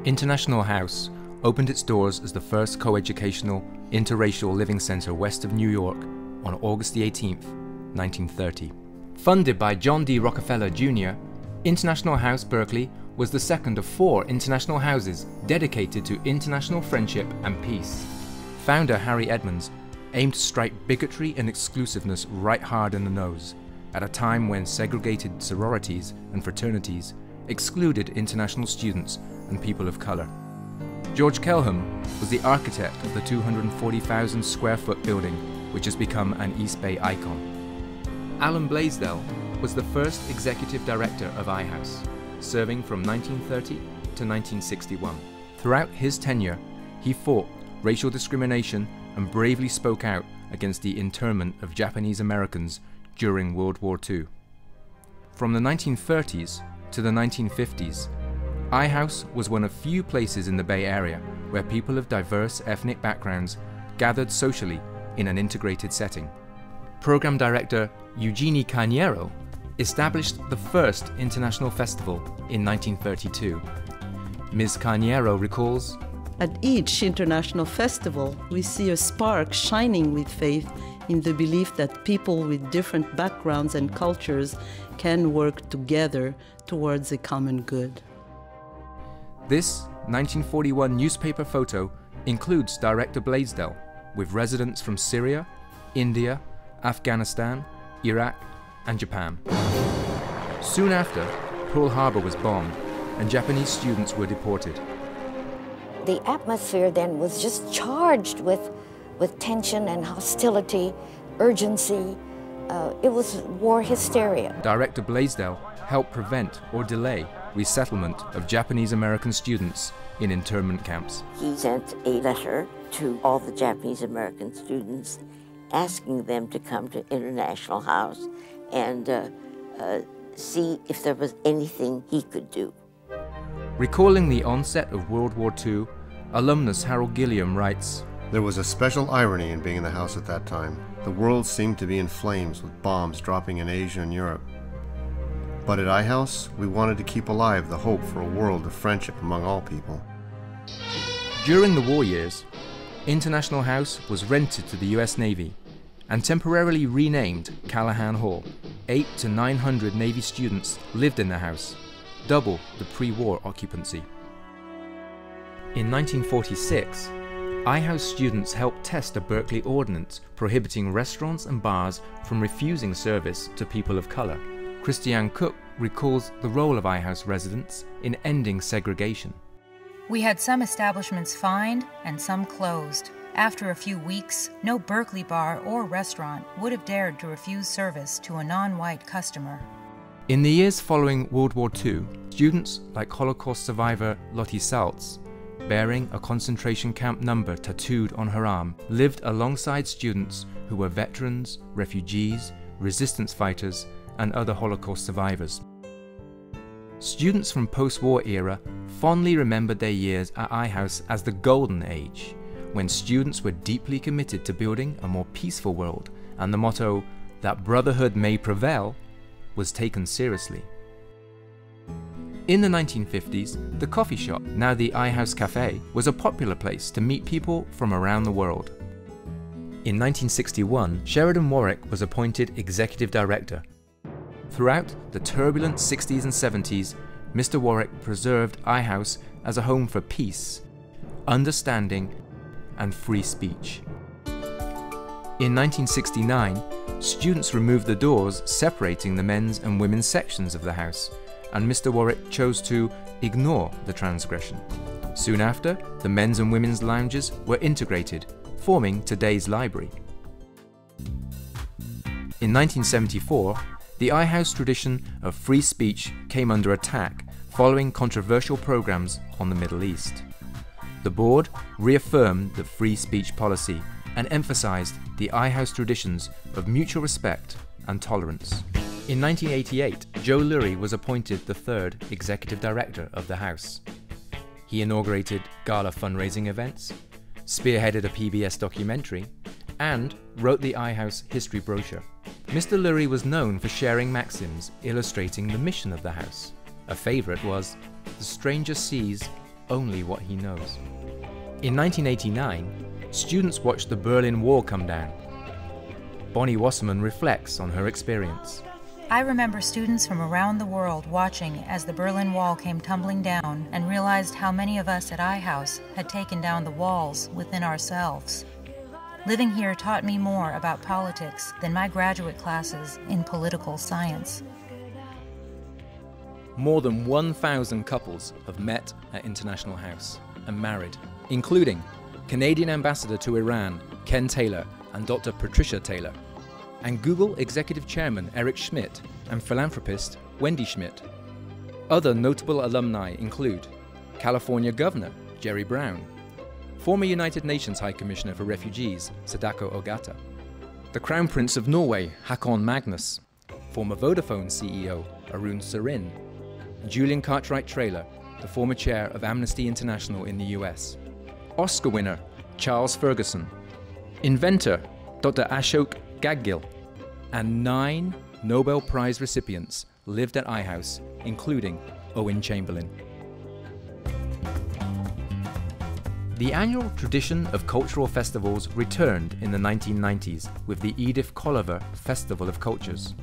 International House opened its doors as the first coeducational, interracial living center west of New York on August 18, 1930. Funded by John D. Rockefeller Jr., International House Berkeley was the second of 4 international houses dedicated to international friendship and peace. Founder Harry Edmonds aimed to strike bigotry and exclusiveness right hard in the nose, at a time when segregated sororities and fraternities excluded international students and people of color. George Kelham was the architect of the 240,000 square foot building, which has become an East Bay icon. Alan Blaisdell was the first executive director of iHouse, serving from 1930 to 1961. Throughout his tenure, he fought racial discrimination and bravely spoke out against the internment of Japanese Americans during World War II. From the 1930s to the 1950s, iHouse was one of few places in the Bay Area where people of diverse ethnic backgrounds gathered socially in an integrated setting. Program director Eugenie Carniero established the first international festival in 1932. Ms. Carniero recalls, "At each international festival, we see a spark shining with faith in the belief that people with different backgrounds and cultures can work together towards a common good." This 1941 newspaper photo includes Director Blaisdell with residents from Syria, India, Afghanistan, Iraq, and Japan. Soon after, Pearl Harbor was bombed and Japanese students were deported. The atmosphere then was just charged with tension and hostility, urgency. It was war hysteria. Director Blaisdell helped prevent or delay resettlement of Japanese American students in internment camps. He sent a letter to all the Japanese American students asking them to come to International House and see if there was anything he could do. Recalling the onset of World War II, alumnus Harold Gilliam writes, "There was a special irony in being in the house at that time. The world seemed to be in flames with bombs dropping in Asia and Europe. But at iHouse, we wanted to keep alive the hope for a world of friendship among all people." During the war years, International House was rented to the US Navy and temporarily renamed Callahan Hall. 800 to 900 Navy students lived in the house, double the pre-war occupancy. In 1946, iHouse students helped test a Berkeley ordinance prohibiting restaurants and bars from refusing service to people of color. Christiane Cook recalls the role of iHouse residents in ending segregation. "We had some establishments fined and some closed. After a few weeks, no Berkeley bar or restaurant would have dared to refuse service to a non-white customer." In the years following World War II, students like Holocaust survivor Lottie Saltz, bearing a concentration camp number tattooed on her arm, lived alongside students who were veterans, refugees, resistance fighters, and other Holocaust survivors. Students from post-war era fondly remembered their years at iHouse as the golden age, when students were deeply committed to building a more peaceful world, and the motto, "that brotherhood may prevail," was taken seriously. In the 1950s, the coffee shop, now the iHouse Cafe, was a popular place to meet people from around the world. In 1961, Sheridan Warwick was appointed executive director. Throughout the turbulent 60s and 70s, Mr. Warwick preserved iHouse as a home for peace, understanding, and free speech. In 1969, students removed the doors separating the men's and women's sections of the house, and Mr. Warwick chose to ignore the transgression. Soon after, the men's and women's lounges were integrated, forming today's library. In 1974, the iHouse tradition of free speech came under attack following controversial programs on the Middle East. The board reaffirmed the free speech policy and emphasized the iHouse traditions of mutual respect and tolerance. In 1988, Joe Lurie was appointed the third executive director of the house. He inaugurated Gala fundraising events, spearheaded a PBS documentary, and wrote the iHouse history brochure. Mr. Lurie was known for sharing maxims illustrating the mission of the house. A favorite was, "The stranger sees, only what he knows. In 1989, students watched the Berlin Wall come down. Bonnie Wasserman reflects on her experience. I remember students from around the world watching as the Berlin Wall came tumbling down and realized how many of us at iHouse had taken down the walls within ourselves. Living here taught me more about politics than my graduate classes in political science. More than 1,000 couples have met at International House and married, including Canadian Ambassador to Iran, Ken Taylor, and Dr. Patricia Taylor, and Google Executive Chairman Eric Schmidt and philanthropist Wendy Schmidt. Other notable alumni include California Governor Jerry Brown, former United Nations High Commissioner for Refugees Sadako Ogata, the Crown Prince of Norway Håkon Magnus, former Vodafone CEO Arun Sarin, Julian Cartwright-Trailer, the former chair of Amnesty International in the US, Oscar winner Charles Ferguson, inventor Dr. Ashok Gadgil, and 9 Nobel Prize recipients lived at iHouse, including Owen Chamberlain. The annual tradition of cultural festivals returned in the 1990s with the Edith Colliver Festival of Cultures,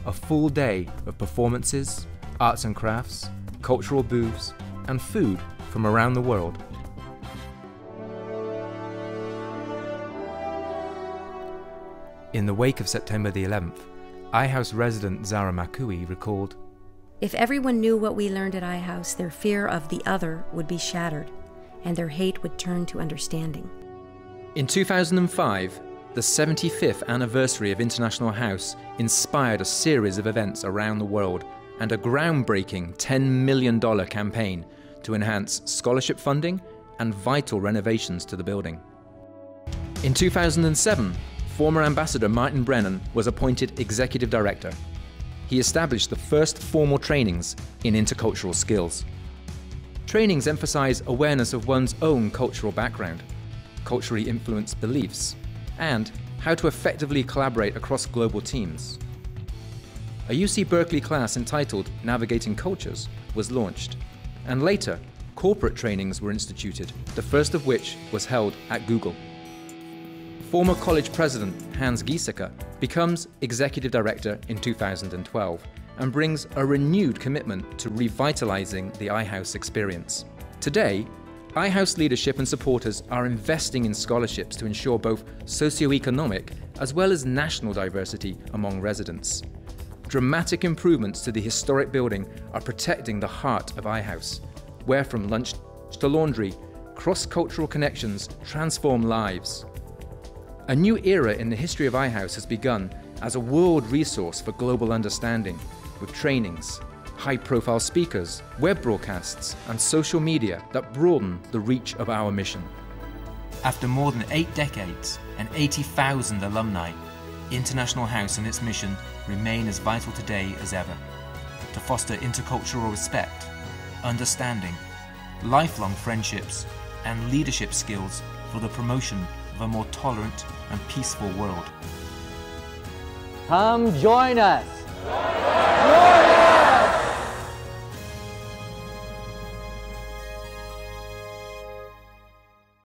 a full day of performances, arts and crafts, cultural booths, and food from around the world. In the wake of September the 11th, iHouse resident Zara Makui recalled, "If everyone knew what we learned at iHouse, their fear of the other would be shattered, and their hate would turn to understanding." In 2005, the 75th anniversary of International House inspired a series of events around the world and a groundbreaking $10 million campaign to enhance scholarship funding and vital renovations to the building. In 2007, former Ambassador Martin Brennan was appointed Executive Director. He established the first formal trainings in intercultural skills. Trainings emphasize awareness of one's own cultural background, culturally influenced beliefs, and how to effectively collaborate across global teams. A UC Berkeley class entitled Navigating Cultures was launched, and later, corporate trainings were instituted, the first of which was held at Google. Former college president Hans Giesecke becomes Executive Director in 2012 and brings a renewed commitment to revitalizing the iHouse experience. Today, iHouse leadership and supporters are investing in scholarships to ensure both socioeconomic as well as national diversity among residents. Dramatic improvements to the historic building are protecting the heart of iHouse, where from lunch to laundry, cross-cultural connections transform lives. A new era in the history of iHouse has begun as a world resource for global understanding, with trainings, high-profile speakers, web broadcasts, and social media that broaden the reach of our mission. After more than 8 decades and 80,000 alumni, International House and its mission remain as vital today as ever, to foster intercultural respect, understanding, lifelong friendships, and leadership skills for the promotion of a more tolerant and peaceful world. Come join us.